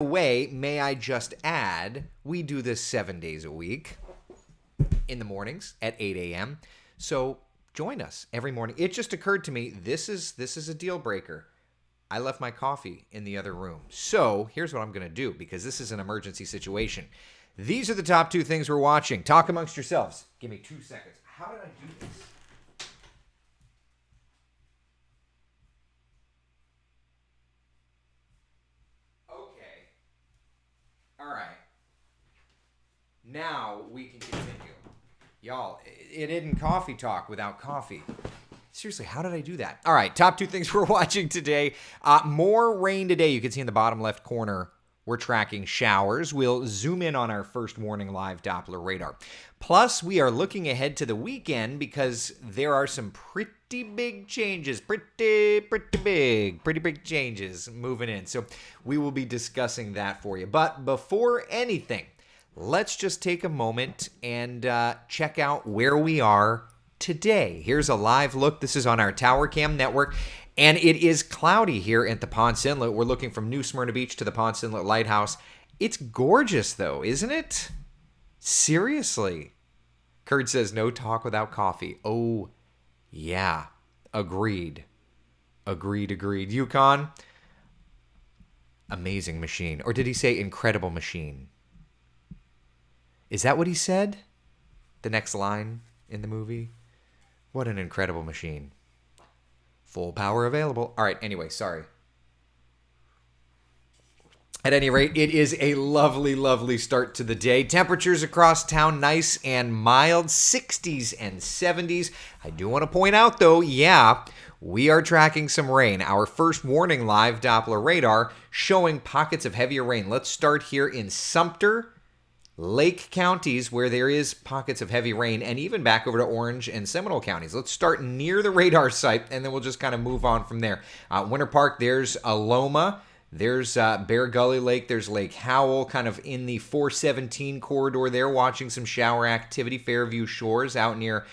Way, may I just add, we do this 7 days a week in the mornings at 8 a.m. So join us every morning. It just occurred to me, this is a deal breaker. I left my coffee in the other room. So here's what I'm going to do, because this is an emergency situation. These are the top 2 things we're watching. Talk amongst yourselves. Give me 2 seconds. How did I do this? Okay. All right. Now we can continue. Y'all, it isn't coffee talk without coffee. Seriously, how did I do that? All right, top 2 things we're watching today. More rain today. You can see in the bottom left corner, we're tracking showers. We'll zoom in on our first warning live Doppler radar. Plus, we are looking ahead to the weekend because there are some pretty big changes. Pretty big changes moving in. So we will be discussing that for you. But before anything, let's just take a moment and check out where we are today. Here's a live look. This is on our Tower Cam network, and it is cloudy here at the Ponce Inlet. We're looking from New Smyrna Beach to the Ponce Inlet Lighthouse. It's gorgeous, though, isn't it? Seriously. Kurt says, no talk without coffee. Oh, yeah. Agreed. Yukon, amazing machine. Or did he say incredible machine? Is that what he said? The next line in the movie? What an incredible machine. Full power available. All right, anyway, sorry. At any rate, it is a lovely, lovely start to the day. Temperatures across town, nice and mild, 60s and 70s. I do want to point out, though, yeah, we are tracking some rain. Our first warning live Doppler radar showing pockets of heavier rain. Let's start here in Sumter, Lake counties, where there is pockets of heavy rain, and even back over to Orange and Seminole counties. Let's start near the radar site, and then we'll just kind of move on from there. Winter Park, there's Aloma. There's Bear Gully Lake. There's Lake Howell, kind of in the 417 corridor there, watching some shower activity. Fairview Shores out near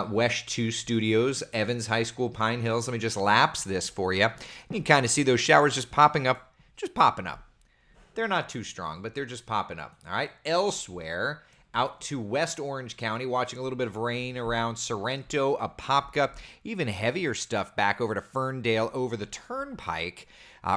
Wesh 2 Studios, Evans High School, Pine Hills. Let me just lapse this for you. You can kind of see those showers just popping up. They're not too strong, but they're just popping up. All right. Elsewhere, out to West Orange County, watching a little bit of rain around Sorrento, Apopka, even heavier stuff back over to Ferndale over the Turnpike.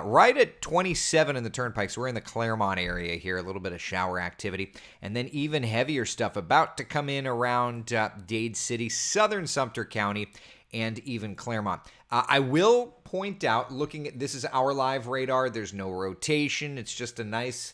Right at 27 in the Turnpike, so we're in the Claremont area here, a little bit of shower activity. And then even heavier stuff about to come in around Dade City, southern Sumter County, and even Claremont. I will point out, looking at this is our live radar. There's no rotation. It's just a nice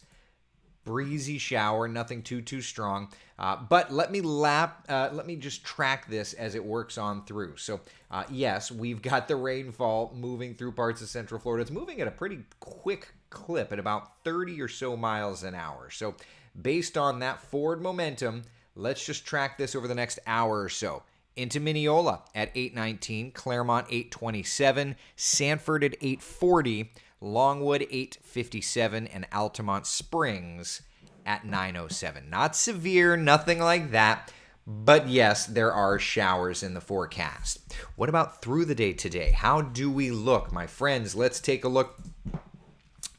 breezy shower, nothing too strong. But let me just track this as it works on through. So yes, we've got the rainfall moving through parts of Central Florida. It's moving at a pretty quick clip at about 30 or so miles an hour. So based on that forward momentum, let's just track this over the next hour or so. Into Mineola at 819, Claremont 827, Sanford at 840, Longwood 857, and Altamont Springs at 907. Not severe, nothing like that, but yes, there are showers in the forecast. What about through the day today? How do we look? My friends, let's take a look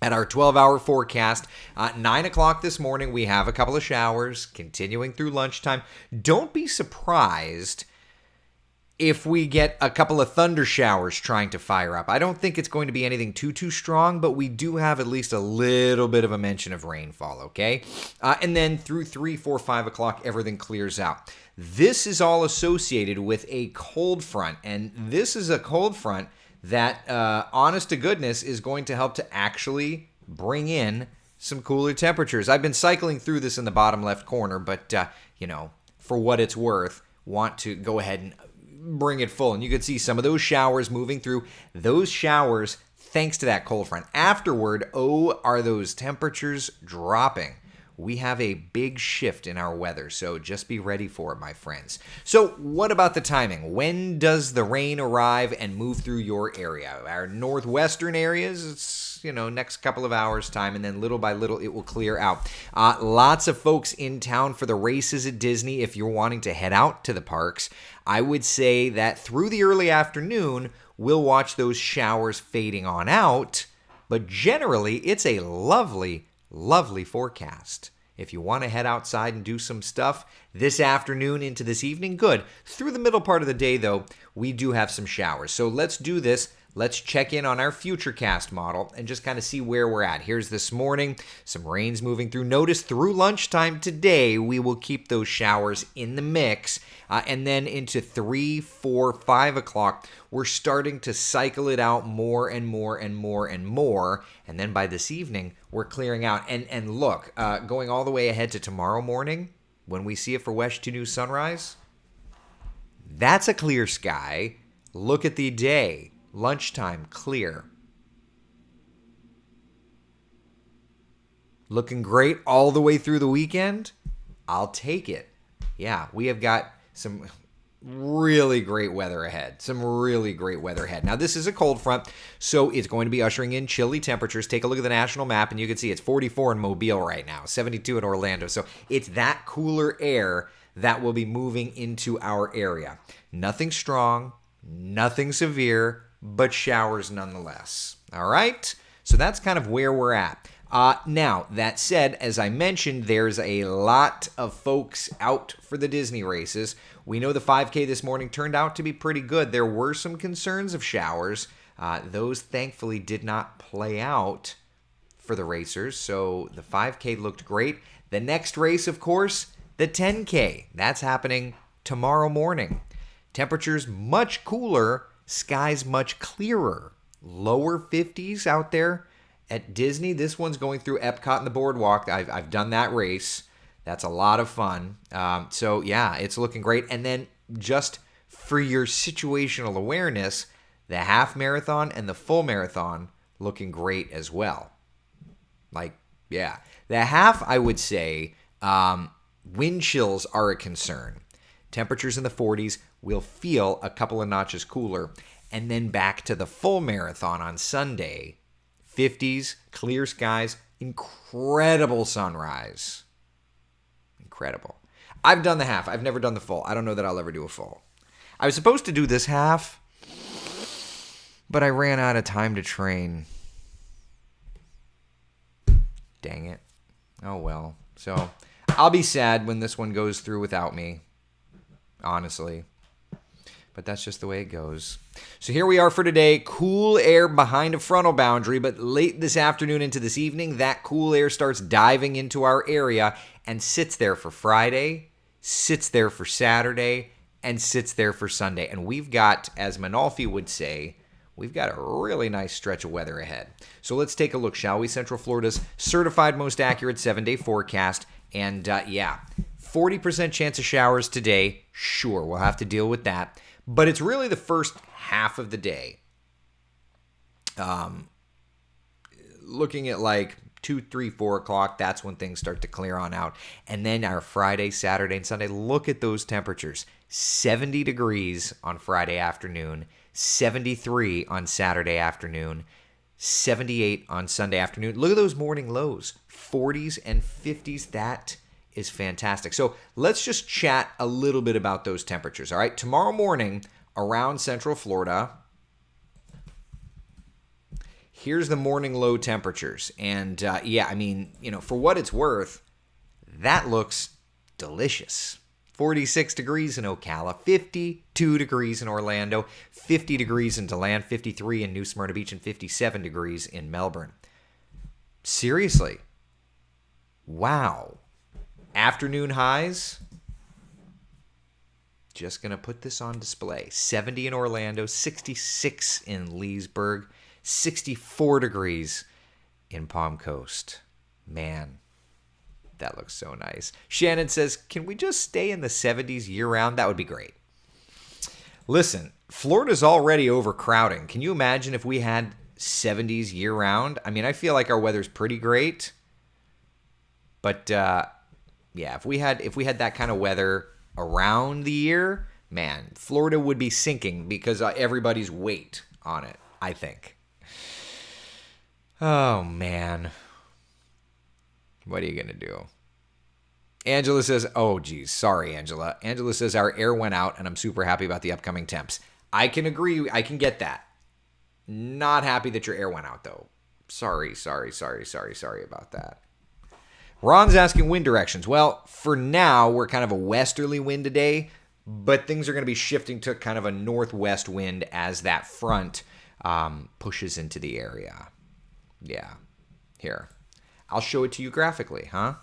at our 12-hour forecast. 9 o'clock this morning, we have a couple of showers continuing through lunchtime. Don't be surprised if we get a couple of thunder showers trying to fire up. I don't think it's going to be anything too strong, but we do have at least a little bit of a mention of rainfall, okay? And then through 3, 4, 5 o'clock, everything clears out. This is all associated with a cold front, and this is a cold front that, honest to goodness, is going to help to actually bring in some cooler temperatures. I've been cycling through this in the bottom left corner, but, for what it's worth, want to go ahead and bring it full. And you can see some of those showers moving through. Those showers, thanks to that cold front. Afterward, are those temperatures dropping. We have a big shift in our weather, so just be ready for it, my friends. So what about the timing? When does the rain arrive and move through your area? Our northwestern areas, it's, next couple of hours time, and then little by little it will clear out. Lots of folks in town for the races at Disney. If you're wanting to head out to the parks, I would say that through the early afternoon, we'll watch those showers fading on out, but generally it's a lovely lovely forecast. If you want to head outside and do some stuff this afternoon into this evening, good. Through the middle part of the day, though, we do have some showers. So let's do this. Let's check in on our futurecast model and just kind of see where we're at. Here's this morning, some rain's moving through. Notice through lunchtime today, we will keep those showers in the mix. And then into 3, 4, 5 o'clock, we're starting to cycle it out more and more and more and more. And then by this evening, we're clearing out. And look, going all the way ahead to tomorrow morning, when we see it for West to New sunrise, that's a clear sky. Look at the day. Lunchtime, clear. Looking great all the way through the weekend? I'll take it. Yeah, we have got some really great weather ahead. Now, this is a cold front, so it's going to be ushering in chilly temperatures. Take a look at the national map, and you can see it's 44 in Mobile right now, 72 in Orlando. So it's that cooler air that will be moving into our area. Nothing strong, nothing severe, but showers nonetheless. All right? So that's kind of where we're at. Now, that said, as I mentioned, there's a lot of folks out for the Disney races. We know the 5K this morning turned out to be pretty good. There were some concerns of showers. Those thankfully did not play out for the racers, so the 5K looked great. The next race, of course, the 10K. That's happening tomorrow morning. Temperatures much cooler. Skies much clearer. Lower 50s out there at Disney. This one's going through Epcot and the Boardwalk. I've done that race. That's a lot of fun. So, yeah, it's looking great. And then just for your situational awareness, the half marathon and the full marathon looking great as well. Like, yeah. The half, I would say, wind chills are a concern. Temperatures in the 40s will feel a couple of notches cooler. And then back to the full marathon on Sunday. 50s, clear skies, incredible sunrise. Incredible. I've done the half. I've never done the full. I don't know that I'll ever do a full. I was supposed to do this half, but I ran out of time to train. Dang it. Oh well. So I'll be sad when this one goes through without me. Honestly. But that's just the way it goes. So here we are for today. Cool air behind a frontal boundary, but late this afternoon into this evening, that cool air starts diving into our area and sits there for Friday, sits there for Saturday, and sits there for Sunday. And we've got, as Manalfi would say, we've got a really nice stretch of weather ahead. So let's take a look, shall we? Central Florida's certified most accurate 7-day forecast. And 40% chance of showers today. Sure, we'll have to deal with that. But it's really the first half of the day. Looking at like 2, 3, 4 o'clock, that's when things start to clear on out. And then our Friday, Saturday, and Sunday, look at those temperatures. 70 degrees on Friday afternoon, 73 on Saturday afternoon, 78 on Sunday afternoon. Look at those morning lows, 40s and 50s. That is fantastic. So let's just chat a little bit about those temperatures. All right, tomorrow morning around Central Florida, here's the morning low temperatures. And for what it's worth, that looks delicious. 46 degrees in Ocala, 52 degrees in Orlando, 50 degrees in DeLand, 53 in New Smyrna Beach, and 57 degrees in Melbourne. Seriously. Wow. Afternoon highs, just going to put this on display. 70 in Orlando, 66 in Leesburg, 64 degrees in Palm Coast. Man, that looks so nice. Shannon says, can we just stay in the 70s year-round? That would be great. Listen, Florida's already overcrowding. Can you imagine if we had 70s year-round? I mean, I feel like our weather's pretty great. But, if we had that kind of weather around the year, man, Florida would be sinking because everybody's weight on it, I think. Oh, man. What are you going to do? Angela says, oh, geez, sorry, Angela. Angela says, our air went out, and I'm super happy about the upcoming temps. I can agree. I can get that. Not happy that your air went out, though. Sorry about that. Ron's asking wind directions. Well, for now, we're kind of a westerly wind today, but things are going to be shifting to kind of a northwest wind as that front pushes into the area. Yeah. Here. I'll show it to you graphically, huh?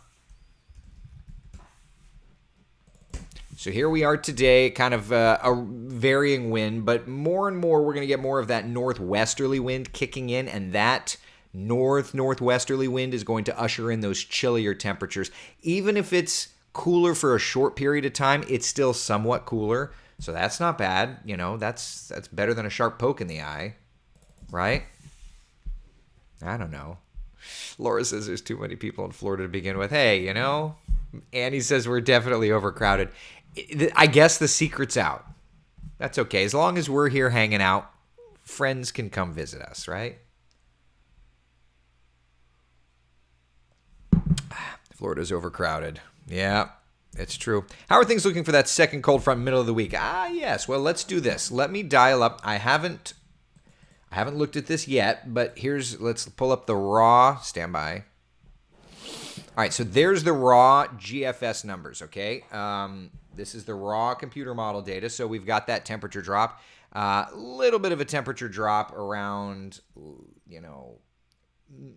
So here we are today, kind of a varying wind, but more and more we're going to get more of that northwesterly wind kicking in, and that northwesterly wind is going to usher in those chillier temperatures. Even if it's cooler for a short period of time, it's still somewhat cooler, so that's not bad. You know, that's better than a sharp poke in the eye, right? I don't know. Laura says there's too many people in Florida to begin with. Hey, you know, Annie says we're definitely overcrowded. I guess the secret's out. That's okay. As long as we're here hanging out, friends can come visit us, right? Florida's overcrowded. Yeah, it's true. How are things looking for that second cold front middle of the week? Yes. Well, let's do this. Let me dial up. I haven't looked at this yet, but let's pull up the raw. Stand by. All right, so there's the raw GFS numbers, okay? This is the raw computer model data, so we've got that temperature drop. A little bit of a temperature drop around,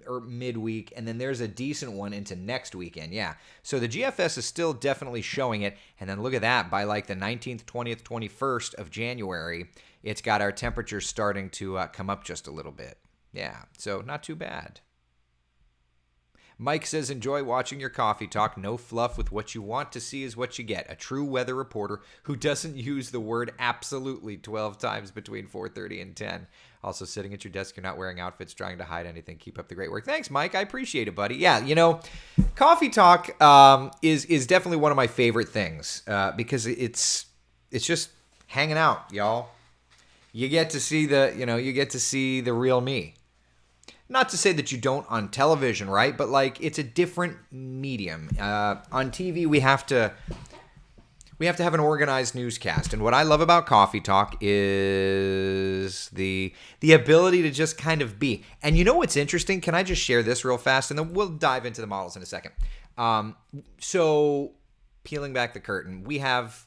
or midweek, and then there's a decent one into next weekend, yeah. So the GFS is still definitely showing it, and then look at that, by like the 19th, 20th, 21st of January, it's got our temperatures starting to come up just a little bit. Yeah, so not too bad. Mike says, enjoy watching your coffee talk. No fluff with what you want to see is what you get. A true weather reporter who doesn't use the word absolutely 12 times between 4:30 and 10. Also, sitting at your desk, you're not wearing outfits, trying to hide anything. Keep up the great work. Thanks, Mike. I appreciate it, buddy. Yeah, you know, coffee talk is definitely one of my favorite things because it's just hanging out, y'all. You get to see the real me. Not to say that you don't on television, right? But like it's a different medium. On TV, we have to have an organized newscast. And what I love about Coffee Talk is the ability to just kind of be. And you know what's interesting? Can I just share this real fast? And then we'll dive into the models in a second. So peeling back the curtain, we have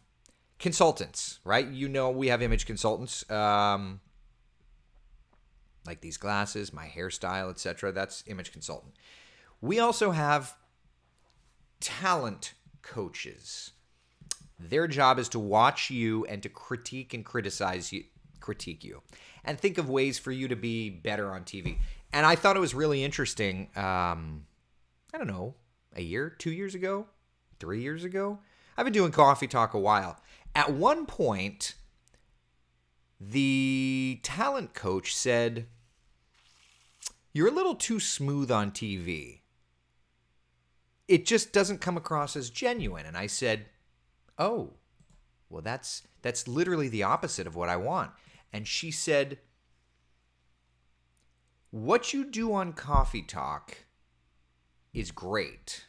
consultants, right? You know, we have image consultants. Like these glasses, my hairstyle, etc. That's image consultant. We also have talent coaches. Their job is to watch you and to critique and critique you, and think of ways for you to be better on TV. And I thought it was really interesting. I don't know, a year, 2 years ago, 3 years ago. I've been doing Coffee Talk a while. At one point, the talent coach said, "You're a little too smooth on TV. It just doesn't come across as genuine." And I said, "Oh, well, that's literally the opposite of what I want." And she said, "What you do on Coffee Talk is great.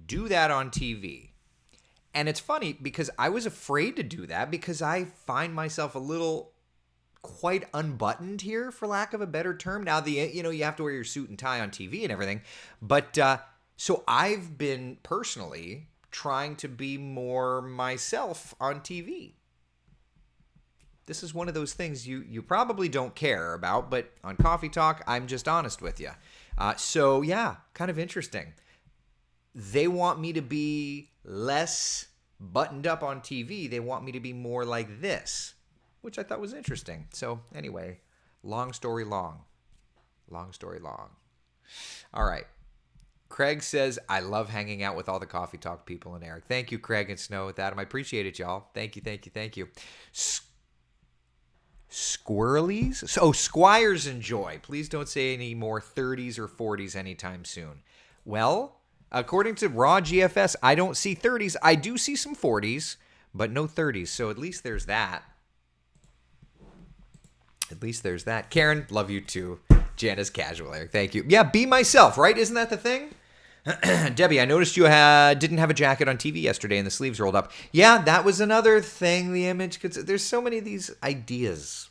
Do that on TV." And it's funny because I was afraid to do that because I find myself a little quite unbuttoned here, for lack of a better term. Now, you have to wear your suit and tie on TV and everything. But so I've been personally trying to be more myself on TV. This is one of those things you probably don't care about, but on Coffee Talk, I'm just honest with you. So yeah, kind of interesting. They want me to be less buttoned up on TV. They want me to be more like this, which I thought was interesting. So anyway, long story long. Long story long. All right. Craig says, I love hanging out with all the Coffee Talk people and Eric. Thank you, Craig and Snow, with Adam. I appreciate it, y'all. Thank you, thank you, thank you. Squirrelies? Oh, Squires and Joy. Please don't say any more 30s or 40s anytime soon. Well, according to raw GFS, I don't see 30s. I do see some 40s, but no 30s. So at least there's that. At least there's that. Karen, love you too. Janice Casual, Eric. Thank you. Yeah, be myself, right? Isn't that the thing? Debbie, I noticed you didn't have a jacket on TV yesterday and the sleeves rolled up. Yeah, that was another thing. The image, there's so many of these ideas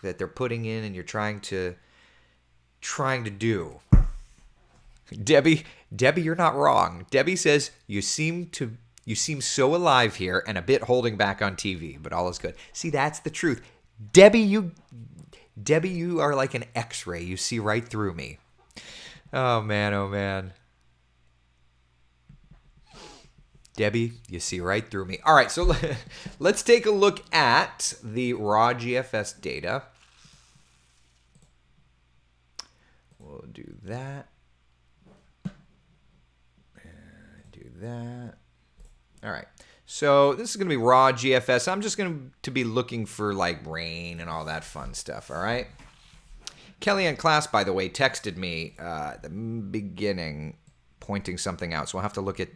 that they're putting in and you're trying to do. Debbie, you're not wrong. Debbie says you seem so alive here and a bit holding back on TV, but all is good. See, that's the truth. Debbie, you are like an X-ray. You see right through me. Oh man, oh man. Debbie, you see right through me. All right, so let's take a look at the raw GFS data. We'll do that. Do that. All right. So this is going to be raw GFS. I'm just going to be looking for like rain and all that fun stuff. All right. Kellyanne Class, by the way, texted me at the beginning, pointing something out. So we'll have to look at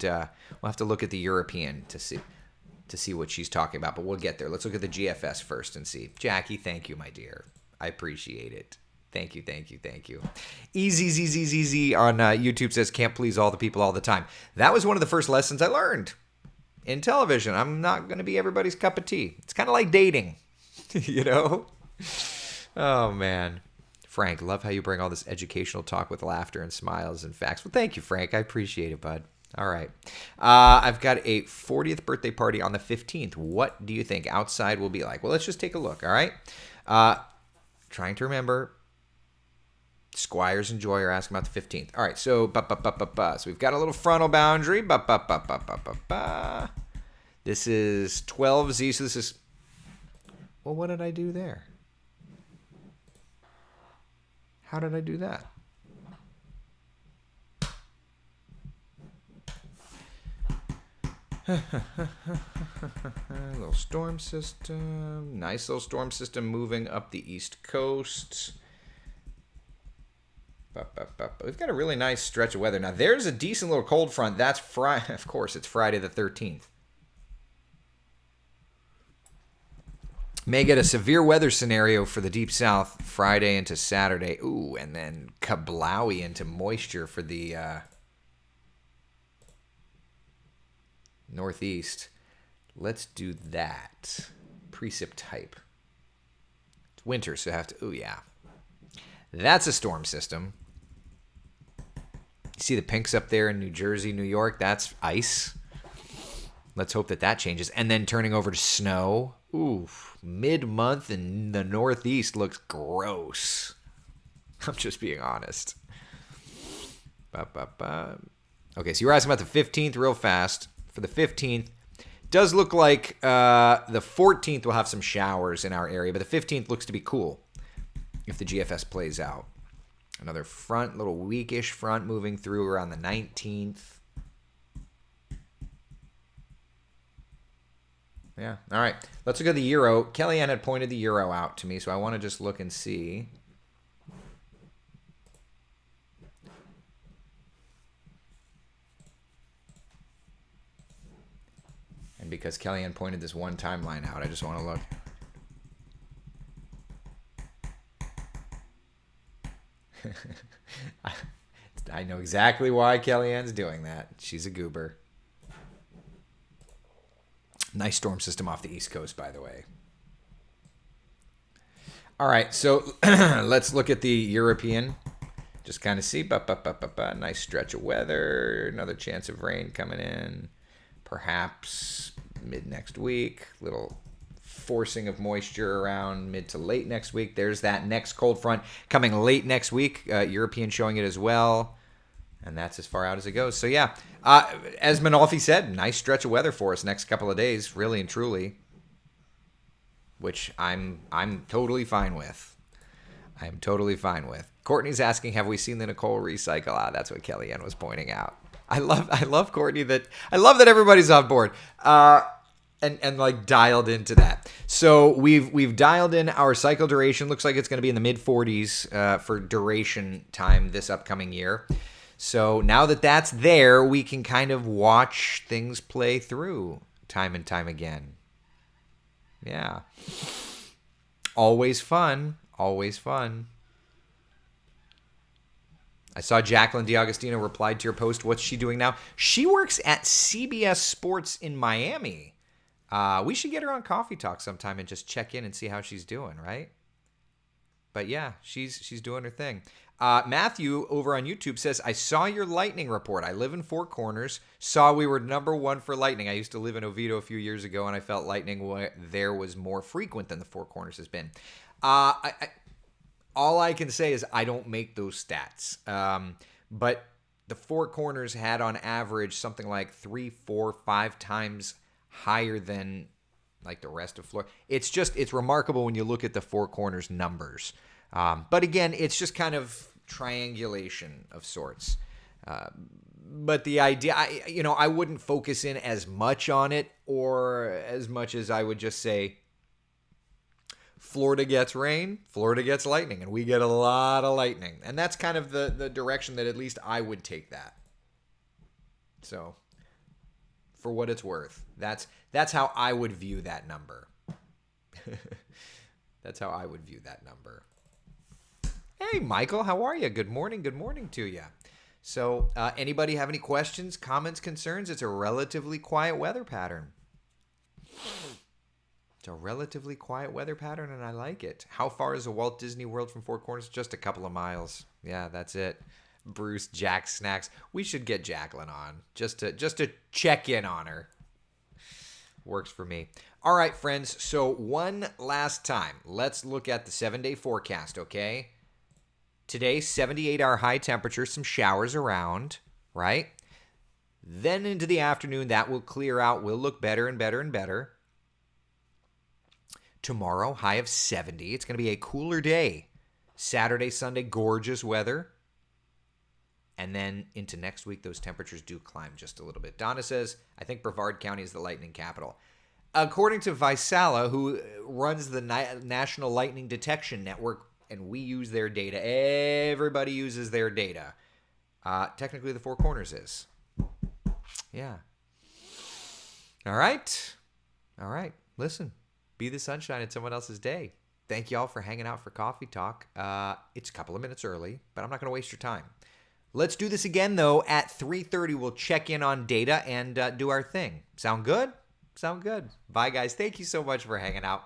the European to see what she's talking about. But we'll get there. Let's look at the GFS first and see. Jackie, thank you, my dear. I appreciate it. Thank you. Easy on YouTube says, can't please all the people all the time. That was one of the first lessons I learned in television. I'm not going to be everybody's cup of tea. It's kind of like dating, you know? Oh, man. Frank, love how you bring all this educational talk with laughter and smiles and facts. Well, thank you, Frank. I appreciate it, bud. All right. I've got a 40th birthday party on the 15th. What do you think outside will be like? Well, let's just take a look, all right? Trying to remember. Squires and Joy are asking about the 15th. All right, so so we've got a little frontal boundary. This is 12Z, so this is... Well, what did I do there? How did I do that? Little storm system. Nice little storm system moving up the East Coast. We've got a really nice stretch of weather. Now, there's a decent little cold front. That's Friday. Of course, it's Friday the 13th. May get a severe weather scenario for the Deep South Friday into Saturday. Ooh, and then kablowy into moisture for the Northeast. Let's do that. Precip type. It's winter, so I have to... Ooh, yeah. That's a storm system. You see the pinks up there in New Jersey, New York? That's ice. Let's hope that changes. And then turning over to snow. Ooh, mid-month in the Northeast looks gross. I'm just being honest. Okay, so you were asking about the 15th real fast. For the 15th, does look like the 14th will have some showers in our area, but the 15th looks to be cool if the GFS plays out. Another front, little weakish front moving through around the 19th. Yeah, all right. Let's look at the euro. Kellyanne had pointed the euro out to me, so I want to just look and see. And because Kellyanne pointed this one timeline out, I just want to look. I know exactly why Kellyanne's doing that. She's a goober. Nice storm system off the East Coast, by the way. All right, so let's look at the European. Just kind of see. Nice stretch of weather. Another chance of rain coming in. Perhaps mid next week. Little forcing of moisture around mid to late next week. There's that next cold front coming late next week. European showing it as well. And that's as far out as it goes. So, yeah, as Manolfi said, nice stretch of weather for us next couple of days, really and truly, which I'm totally fine with. I'm totally fine with. Courtney's asking, have we seen the Nicole recycle? That's what Kellyanne was pointing out. I love Courtney. I love that everybody's on board. And like dialed into that. So we've dialed in our cycle duration. Looks like it's going to be in the mid 40s for duration time this upcoming year. So now that that's there, we can kind of watch things play through time and time again. Yeah. Always fun. Always fun. I saw Jacqueline D'Agostino replied to your post. What's she doing now? She works at CBS Sports in Miami. We should get her on Coffee Talk sometime and just check in and see how she's doing, right? But yeah, she's doing her thing. Matthew over on YouTube says, I saw your lightning report. I live in Four Corners. Saw we were #1 for lightning. I used to live in Oviedo a few years ago, and I felt lightning there was more frequent than the Four Corners has been. All I can say is I don't make those stats. But the Four Corners had on average something like 3, 4, 5 times higher than like the rest of Florida. It's remarkable when you look at the Four Corners numbers. But again, it's just kind of triangulation of sorts. But the idea, I wouldn't focus in as much on it, or as much as I would just say, Florida gets rain, Florida gets lightning, and we get a lot of lightning. And that's kind of the direction that at least I would take that. So, for what it's worth, that's how I would view that number. That's how I would view that number. Hey, Michael, how are you? Good morning to you. So, anybody have any questions, comments, concerns? It's a relatively quiet weather pattern. It's a relatively quiet weather pattern, and I like it. How far is the Walt Disney World from Four Corners? Just a couple of miles. Yeah, that's it. Bruce, Jack Snacks. We should get Jacqueline on just to check in on her. Works for me. All right, friends. So one last time, let's look at the 7-day forecast, okay? Today, 78-hour high temperature, some showers around, right? Then into the afternoon, that will clear out. We'll look better and better and better. Tomorrow, high of 70. It's going to be a cooler day. Saturday, Sunday, gorgeous weather. And then into next week, those temperatures do climb just a little bit. Donna says, I think Brevard County is the lightning capital. According to Vaisala, who runs the National Lightning Detection Network, and we use their data. Everybody uses their data. Technically, the Four Corners is. Yeah. All right. Listen, be the sunshine in someone else's day. Thank you all for hanging out for Coffee Talk. It's a couple of minutes early, but I'm not going to waste your time. Let's do this again, though. At 3:30, we'll check in on data and do our thing. Sound good? Sound good. Bye, guys. Thank you so much for hanging out.